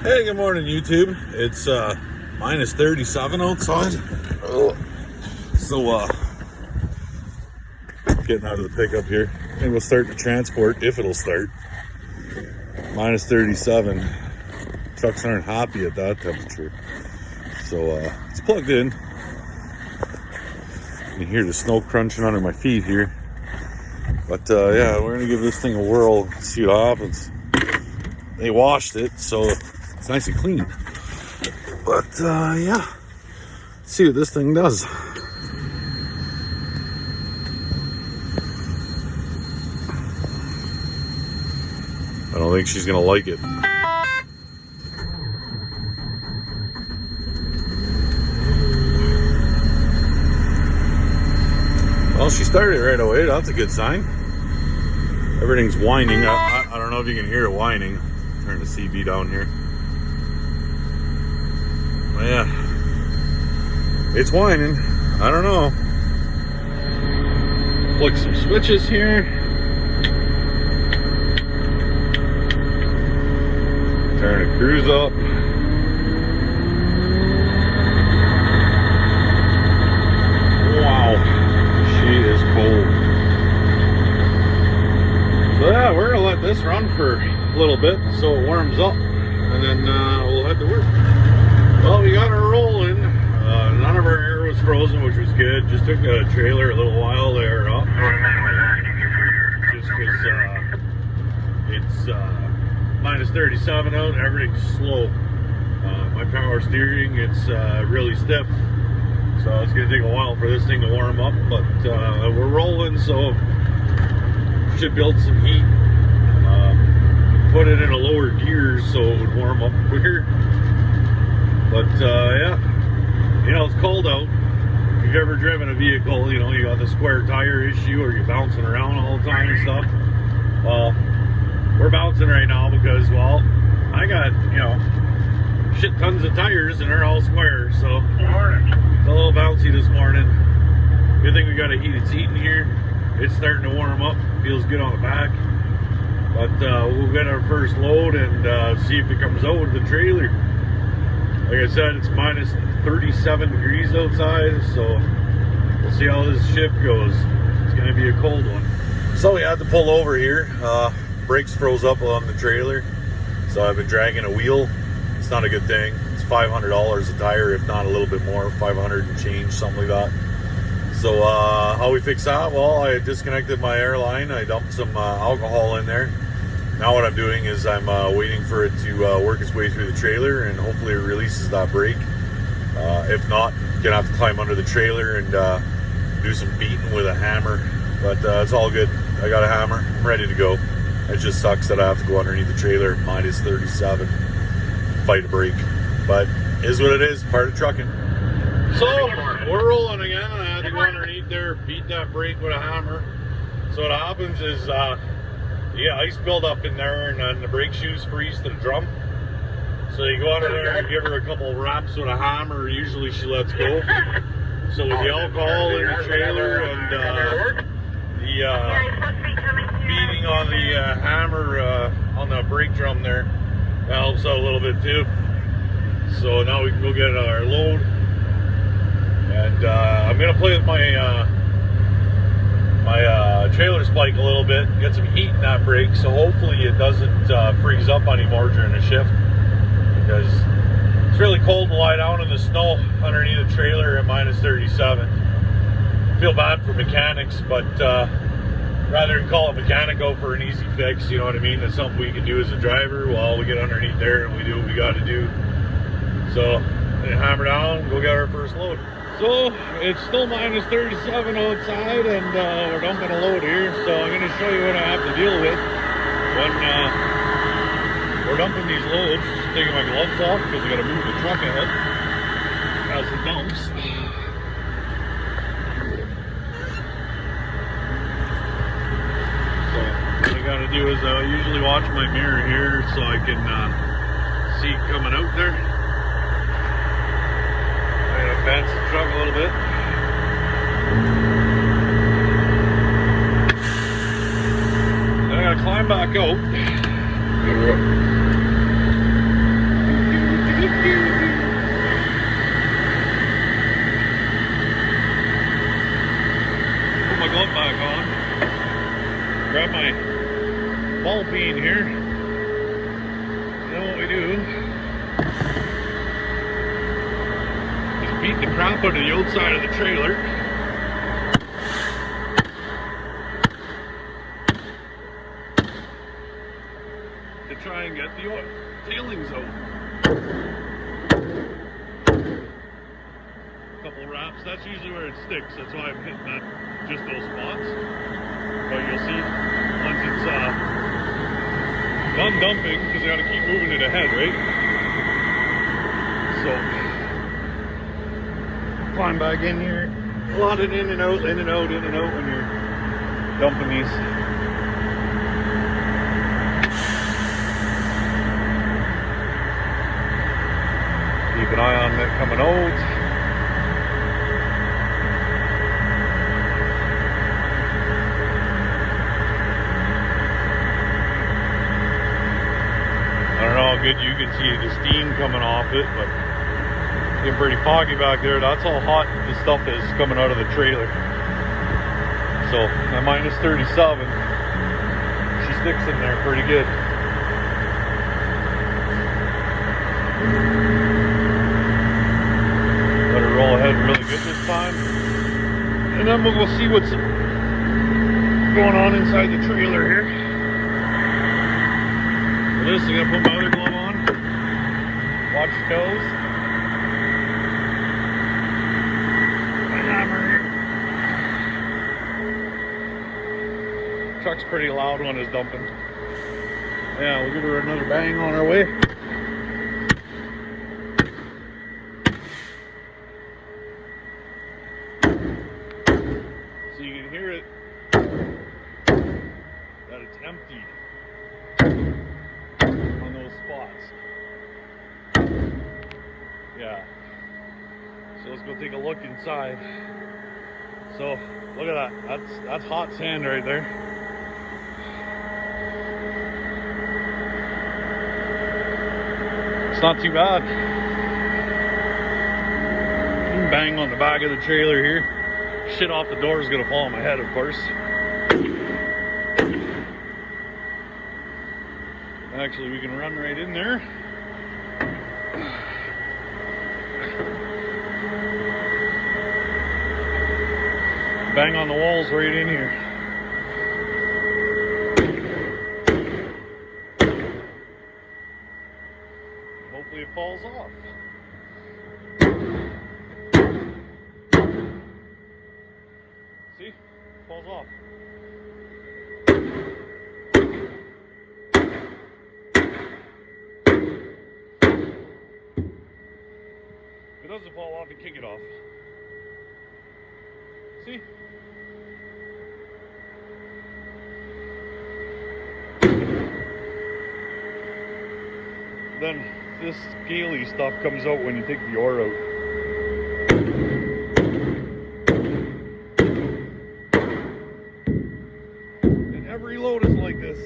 Hey, good morning, YouTube. It's minus 37 outside. So getting out of the pickup here. Maybe we'll start the transport if it'll start. Minus 37. Trucks aren't happy at that temperature. So it's plugged in. You can hear the snow crunching under my feet here. But yeah, we're gonna give this thing a whirl, see what happens. They washed it, so it's nice and clean. But yeah, let's see what this thing does. I don't think she's gonna like it. Well, she started right away. That's a good sign. Everything's whining. I don't know if you can hear it whining. Turn the CB down here. Well, yeah, it's whining. I don't know. Flick some switches here. Turn the cruise up. Wow, she is cold. So yeah, we're gonna let this run for a little bit so it warms up, and then we'll head to work. Well, we got her rolling. None of our air was frozen, which was good. Just took the trailer a little while to air up. Just because it's minus 37 out, everything's slow. My power steering, it's really stiff. So it's gonna take a while for this thing to warm up, but we're rolling, so should build some heat. Put it in a lower gear so it would warm up quicker. But yeah, you know, it's cold out. If you've ever driven a vehicle, you know, you got the square tire issue or you're bouncing around all the time and stuff. Well, we're bouncing right now because, well, I got, you know, shit tons of tires and they're all square, so it's a little bouncy this morning. Good thing we got a heated seat in here. It's starting to warm up, feels good on the back. But we'll get our first load and see if it comes out with the trailer. Like I said, it's minus 37 degrees outside, so we'll see how this shift goes. It's gonna be a cold one. So we had to pull over here. Brakes froze up on the trailer, so I've been dragging a wheel. It's not a good thing. It's $500 a tire, if not a little bit more, 500 and change, something like that. So how we fix that? Well, I disconnected my airline. I dumped some alcohol in there. Now what I'm doing is I'm waiting for it to work its way through the trailer, and hopefully it releases that brake. If not, I'm gonna have to climb under the trailer and do some beating with a hammer. But it's all good. I got a hammer. I'm ready to go. It just sucks that I have to go underneath the trailer, minus 37, fight a brake. But is what it is. Part of trucking. So we're rolling again. I had to go underneath there, beat that brake with a hammer. So what happens is, yeah, ice build up in there, and then the brake shoes freeze to the drum. So you go under there and give her a couple raps with a hammer. Usually she lets go. So with the alcohol in the trailer and the beating on the hammer on the brake drum there, that helps out a little bit too. So now we can go get our load. And I'm gonna play with my trailer spike a little bit, get some heat in that brake, so hopefully it doesn't freeze up anymore during the shift, because it's really cold to lie down in the snow underneath the trailer at minus 37. I feel bad for mechanics, but rather than call a mechanic out for an easy fix, you know what I mean? That's something we can do as a driver while we get underneath there and we do what we got to do. So hammer down, go get our first load. So it's still minus 37 outside, and we're dumping a load here. So I'm going to show you what I have to deal with when we're dumping these loads. Just taking my gloves off because I got to move the truck ahead as it dumps. So what I got to do is I usually watch my mirror here so I can see coming out there. Advance the truck a little bit. Then I gotta climb back out. beat the crap out of the outside of the trailer. To try and get the oil tailings out. Couple wraps, that's usually where it sticks. That's why I'm hitting that, just those spots. But you'll see once it's done dumping, because I got to keep moving it ahead, right? So climb back in here, lot it in and out, in and out, in and out when you're dumping these. Keep an eye on that coming out. I don't know how good you can see the steam coming off it, but it's getting pretty foggy back there. That's how hot the stuff is coming out of the trailer. So at minus 37, she sticks in there pretty good. Let her roll ahead really good this time. And then we'll go see what's going on inside the trailer here. For this, I'm gonna put my other glove on. Watch your toes. My hammer here. Truck's pretty loud when it's dumping. Yeah, we'll give her another bang on our way. So you can hear it that it's empty on those spots. Yeah. So let's go take a look inside. So look at that. That's hot sand right there. It's not too bad. Bang on the back of the trailer here. Shit off the door is gonna fall on my head, of course. Actually, we can run right in there. Bang on the walls right in here. Hopefully it falls off. See? Falls off. If it doesn't fall off, you kick it off. See? Then this scaly stuff comes out when you take the ore out. And every load is like this.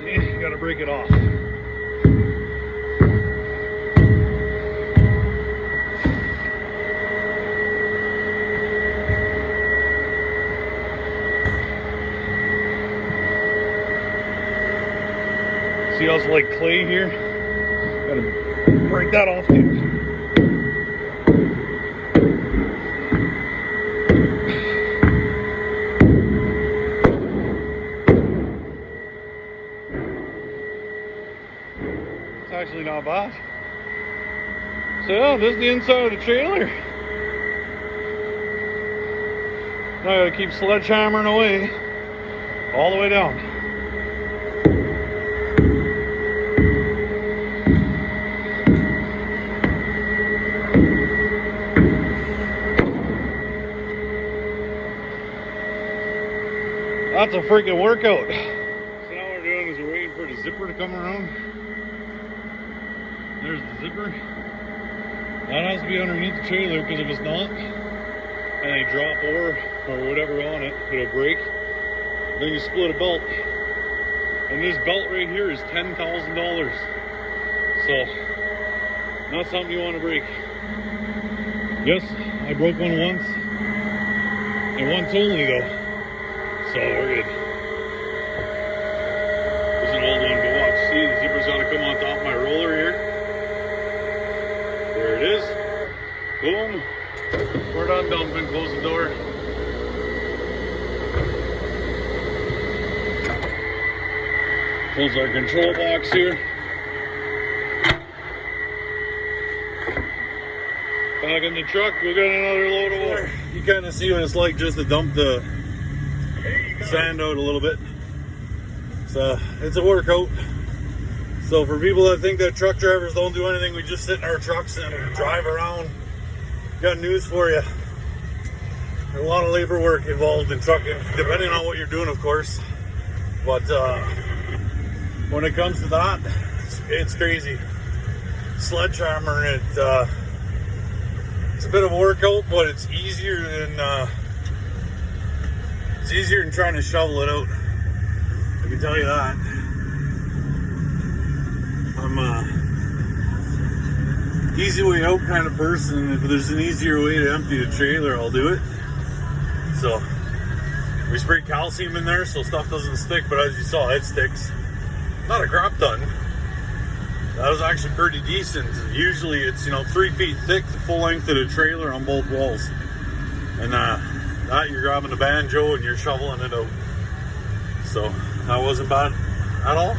See, you gotta break it off. See how it's like clay here? Gotta break that off too. It's actually not bad. So yeah, this is the inside of the trailer. Now I gotta keep sledgehammering away all the way down. That's a freaking workout. So now what we're doing is we're waiting for the zipper to come around. There's the zipper. That has to be underneath the trailer, because if it's not, and they drop ore or whatever on it, it'll break. Then you split a belt. And this belt right here is $10,000. So, not something you want to break. Yes, I broke one once. And once only though. So we're good. come on top of my roller here. There it is. Boom. We're done dumping. Close the door. Close our control box here. Back in the truck, we'll get another load of water. You kind of see what it's like just to dump the sand out a little bit. So it's a workout. So for people that think that truck drivers don't do anything, we just sit in our trucks and drive around. Got news for you. There's a lot of labor work involved in trucking, depending on what you're doing, of course. But when it comes to that, it's crazy. Sledgehammer, it's a bit of a workout, but it's easier than trying to shovel it out. I can tell you that. I'm a easy way out kind of person. If there's an easier way to empty the trailer, I'll do it. So we spray calcium in there so stuff doesn't stick, but as you saw, it sticks. Not a crap ton. That was actually pretty decent. Usually it's 3 feet thick, the full length of the trailer on both walls. And that you're grabbing a banjo and you're shoveling it out. So that wasn't bad at all.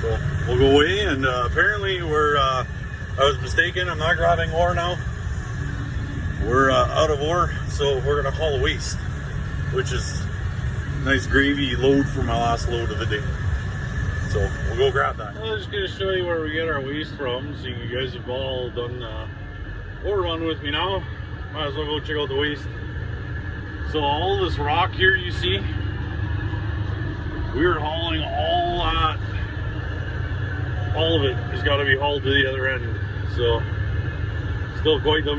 So we'll go away, and apparently I was mistaken. I'm not grabbing ore now. We're out of ore, so we're gonna haul a waste, which is a nice gravy load for my last load of the day. So we'll go grab that. I'm just gonna show you where we get our waste from, so you guys have all done ore run with me now. Might as well go check out the waste. So all this rock here you see, we're hauling all of it has got to be hauled to the other end. So still quite the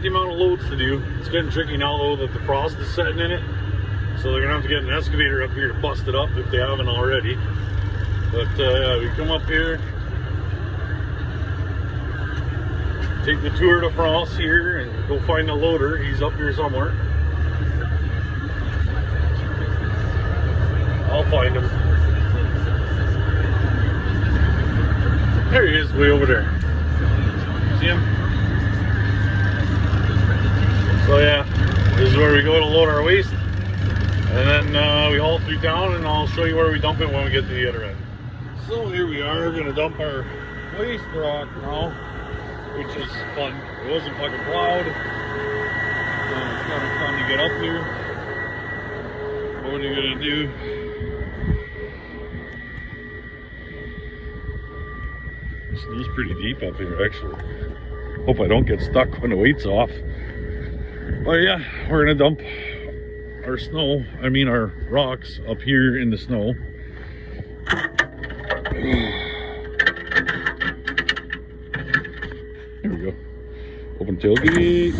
amount of loads to do. It's getting tricky now though that the frost is setting in it. So they're gonna have to get an excavator up here to bust it up if they haven't already. But we come up here, take the tour de France here, and go find the loader. He's up here somewhere. I'll find him. There he is, way over there. See him? So yeah, this is where we go to load our waste. And then we haul through town, and I'll show you where we dump it when we get to the other end. So here we are, we're gonna dump our waste rock now, which is fun. It wasn't fucking plowed. So it's kind of fun to get up here. What are you gonna do? It snow's pretty deep up here, actually. Hope I don't get stuck when the weight's off. But yeah, we're gonna dump our rocks up here in the snow. There we go. Open tailgate.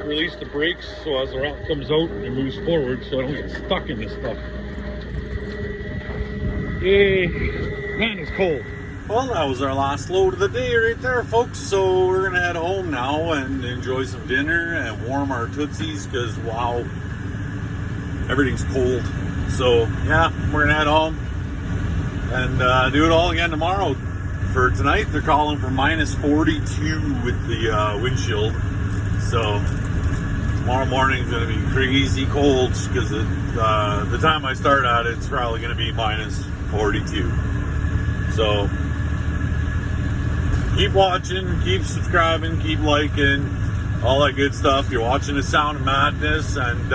Release the brakes so as the rock comes out it moves forward so I don't get stuck in this stuff. Yay! Man, it's cold. Well, that was our last load of the day right there, folks. So we're gonna head home now and enjoy some dinner and warm our tootsies because wow, everything's cold. So yeah, we're gonna head home and do it all again tomorrow. For tonight, they're calling for minus 42 with the windshield. So tomorrow morning is going to be crazy cold because the time I start at it's probably going to be minus 42. So keep watching, keep subscribing, keep liking, all that good stuff. You're watching The Sound of Madness, and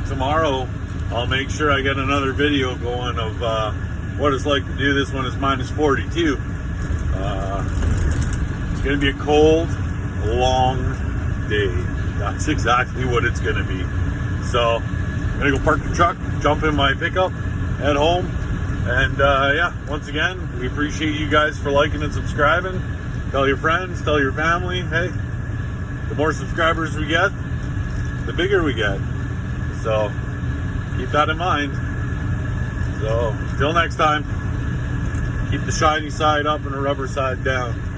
tomorrow I'll make sure I get another video going of what it's like to do this when it's minus 42. It's going to be a cold, long day. That's exactly what it's gonna be. So I'm gonna go park the truck, jump in my pickup, head home, and yeah, once again, we appreciate you guys for liking and subscribing. Tell your friends, tell your family. Hey, the more subscribers we get, the bigger we get. So keep that in mind. So till next time. Keep the shiny side up and the rubber side down.